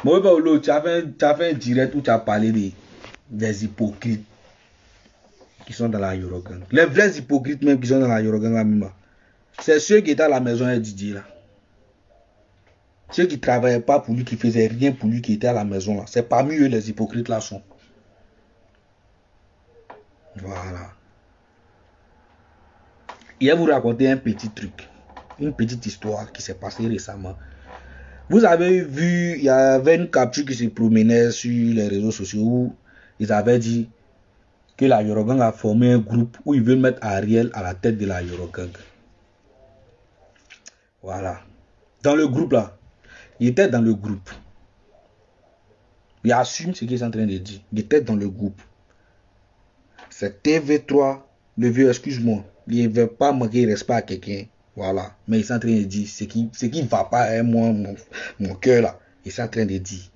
Moi, tu as fait un direct où tu as parlé des hypocrites qui sont dans la Yorogang. Les vrais hypocrites même qui sont dans la Yorogang, c'est ceux qui étaient à la maison et Didier là. Ceux qui ne travaillaient pas pour lui, qui ne faisaient rien pour lui, qui étaient à la maison là. C'est parmi eux les hypocrites là sont. Voilà. Je vais vous raconter un petit truc. Une petite histoire qui s'est passée récemment. Vous avez vu, il y avait une capture qui se promenait sur les réseaux sociaux où ils avaient dit que la Yorogang a formé un groupe où ils veulent mettre Ariel à la tête de la Yorogang. Voilà. Dans le groupe là, il était dans le groupe. Il assume ce qu'il est en train de dire. Il était dans le groupe. C'est TV3, le vieux, excuse-moi. Il ne veut pas manquer respect à quelqu'un. Voilà. Mais il est en train de dire ce qui ne va pas, hein, moi, mon cœur là. Il est en train de dire.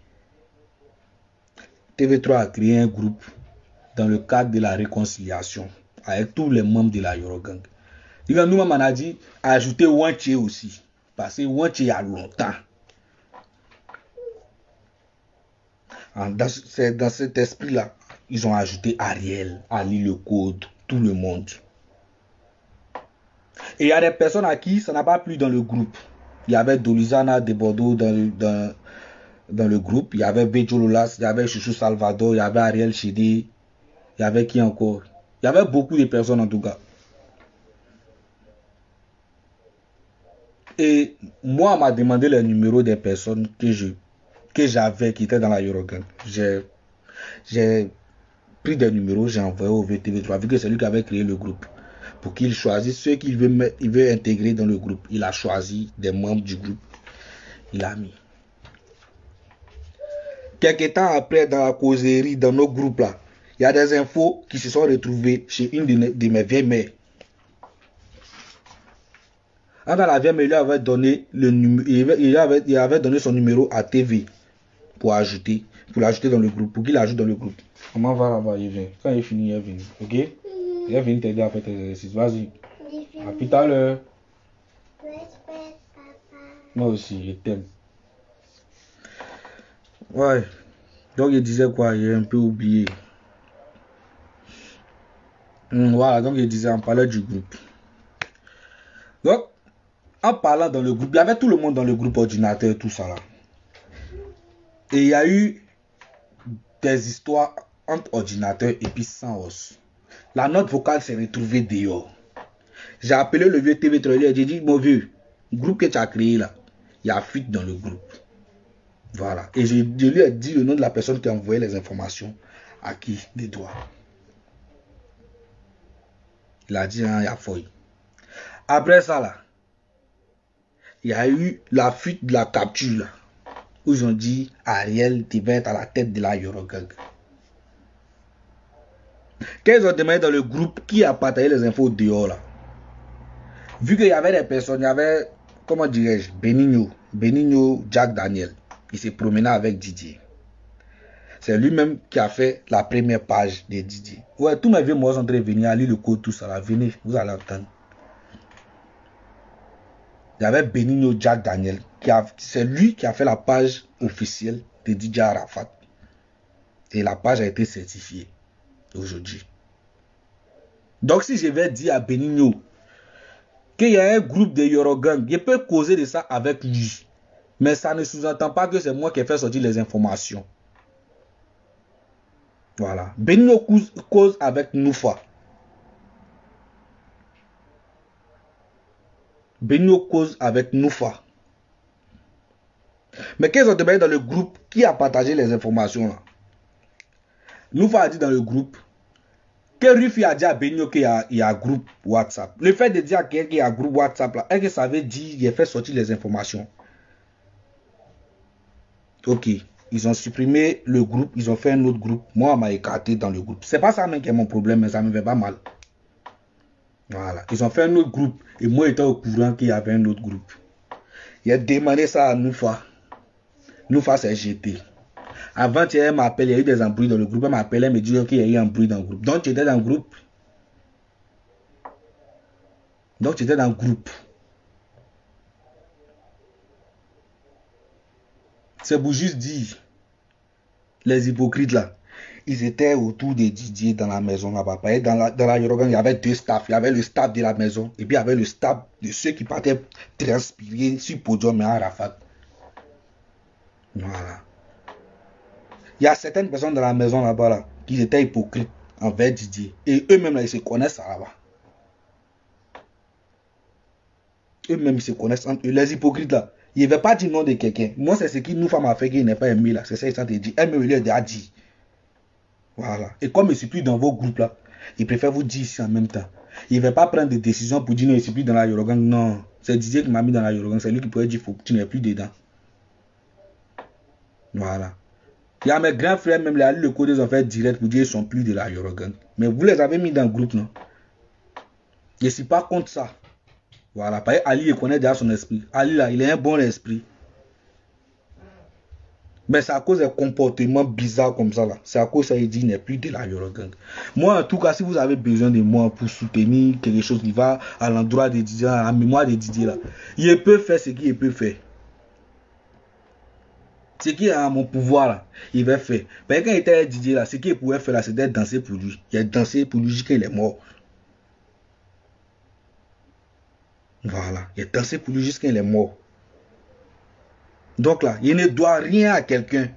TV3 a créé un groupe dans le cadre de la réconciliation avec tous les membres de la Yorogang. Nous, on a dit ajouter Wanché aussi. Parce que Wanché il y a longtemps. C'est dans cet esprit-là, ils ont ajouté Ariel, Ali le Code, tout le monde. Et il y a des personnes à qui ça n'a pas plu dans le groupe. Il y avait Dolizana de Bordeaux dans le groupe. Il y avait Bejo Lolas, il y avait Chouchou Salvador, il y avait Ariel Chidi. Il y avait qui encore? Il y avait beaucoup de personnes en tout cas. Et moi, on m'a demandé les numéros des personnes que j'avais qui étaient dans la Yorogang. J'ai pris des numéros, j'ai envoyé au VTV3, vu que c'est lui qui avait créé le groupe. Pour qu'il choisisse ceux qu'il veut intégrer dans le groupe. Il a choisi des membres du groupe. Il a mis. Quelques temps après, dans la causerie, dans nos groupes là, il y a des infos qui se sont retrouvées chez une de mes vieilles mères. Quand la vieille mère lui avait donné il avait donné son numéro à TV pour l'ajouter dans le groupe, pour qu'il l'ajoute dans le groupe. Comment va là-bas, il vient. Quand il finit, il vient. Ok? Il vient t'aider à faire tes exercices. Vas-y. À plus tard l'heure. Moi aussi, je t'aime. Ouais. Donc, il disait quoi? J'ai un peu oublié. Voilà, donc il disait, on parlait du groupe. Donc, en parlant dans le groupe, il y avait tout le monde dans le groupe ordinateur, tout ça là. Et il y a eu des histoires entre ordinateur et puis sans os. La note vocale s'est retrouvée dehors. J'ai appelé le vieux TV3 et j'ai dit, mon vieux, le groupe que tu as créé là, il y a fuite dans le groupe. Voilà. Et je lui ai dit le nom de la personne qui a envoyé les informations à qui des doigts. Il a dit, il y a fouille. Après ça là, il y a eu la fuite de la capture là, où ils ont dit Ariel devait être à la tête de la Yorogang. Quand ils ont demandé dans le groupe qui a partagé les infos dehors là, vu qu'il y avait des personnes, il y avait, comment dirais-je, Benigno Jack Daniel, il s'est promené avec Didier. C'est lui-même qui a fait la première page de Didier. Ouais, tous mes vieux mots sont en train de venir, lire le code, tout ça là, venez, vous allez entendre. Il y avait Benigno Jack Daniel, c'est lui qui a fait la page officielle de DJ Arafat. Et la page a été certifiée aujourd'hui. Donc si je vais dire à Benigno qu'il y a un groupe de Yorogang, je peux causer de ça avec lui. Mais ça ne sous-entend pas que c'est moi qui ai fait sortir les informations. Voilà. Benigno cause avec Noufa. Benigno cause avec Noufa. Mais qu'est-ce qu'on te met dans le groupe qui a partagé les informations là? Noufa a dit dans le groupe que Rufi a dit à Benigno qu'il y a un groupe WhatsApp. Le fait de dire à quelqu'un qu'il y a un groupe WhatsApp là, est-ce que ça veut dire qu'il a fait sortir les informations? Ok. Ils ont supprimé le groupe, ils ont fait un autre groupe. Moi, on m'a écarté dans le groupe. C'est pas ça même qui est mon problème, mais ça me fait pas mal. Voilà. Ils ont fait un autre groupe. Et moi, j'étais au courant qu'il y avait un autre groupe. Il a demandé ça à Noufa. Noufa s'est jeté. Avant, elle m'appelle, il y a eu des embrouilles dans le groupe. Elle m'appelle, elle me dit qu'il y a eu un embrouille dans le groupe. Donc, tu étais dans le groupe. C'est pour juste dire, les hypocrites là, ils étaient autour de Didier dans la maison là-bas. Dans la Yorogan, il y avait deux staffs. Il y avait le staff de la maison et puis il y avait le staff de ceux qui partaient transpirer sur podium et à Arafat. Voilà. Il y a certaines personnes dans la maison là-bas là, qui étaient hypocrites envers Didier. Et eux-mêmes là, ils se connaissent là-bas. Eux-mêmes, ils se connaissent entre eux. Les hypocrites là, ils ne veulent pas dire nom de quelqu'un. Moi, c'est ce qui nous femmes a fait qu'il n'est pas aimé là. C'est ça, ils sont dit. Elle me l'a dit. Voilà. Et comme je ne suis plus dans vos groupes là, ils préfèrent vous dire ici en même temps. Ils ne veulent pas prendre des décisions pour dire non, je ne suis plus dans la Yorogang. Non. C'est Didier qui m'a mis dans la Yorogang. C'est lui qui pourrait dire faut que tu n'es plus dedans. Voilà. Il y a mes grands frères, même les le code, ils ont fait direct pour dire qu'ils ne sont plus de la Yorogang. Mais vous les avez mis dans le groupe, non? Je ne suis pas contre ça. Voilà. Parce que Ali, il connaît déjà son esprit. Ali, là, il a un bon esprit. Mais c'est à cause des comportements bizarres comme ça, là. C'est à cause ça, il dit, il n'est plus de la Yorogang. Moi, en tout cas, si vous avez besoin de moi pour soutenir quelque chose qui va à l'endroit de Didier, à la mémoire de Didier, là, il peut faire ce qu'il peut faire. Ce qui est à mon pouvoir, là, il va faire. Mais quand il était Didier, là, ce qu'il pouvait faire, là, c'était danser pour lui. Il a dansé pour lui jusqu'à il est mort. Voilà. Il a dansé pour lui jusqu'à il est mort. Donc là, il ne doit rien à quelqu'un.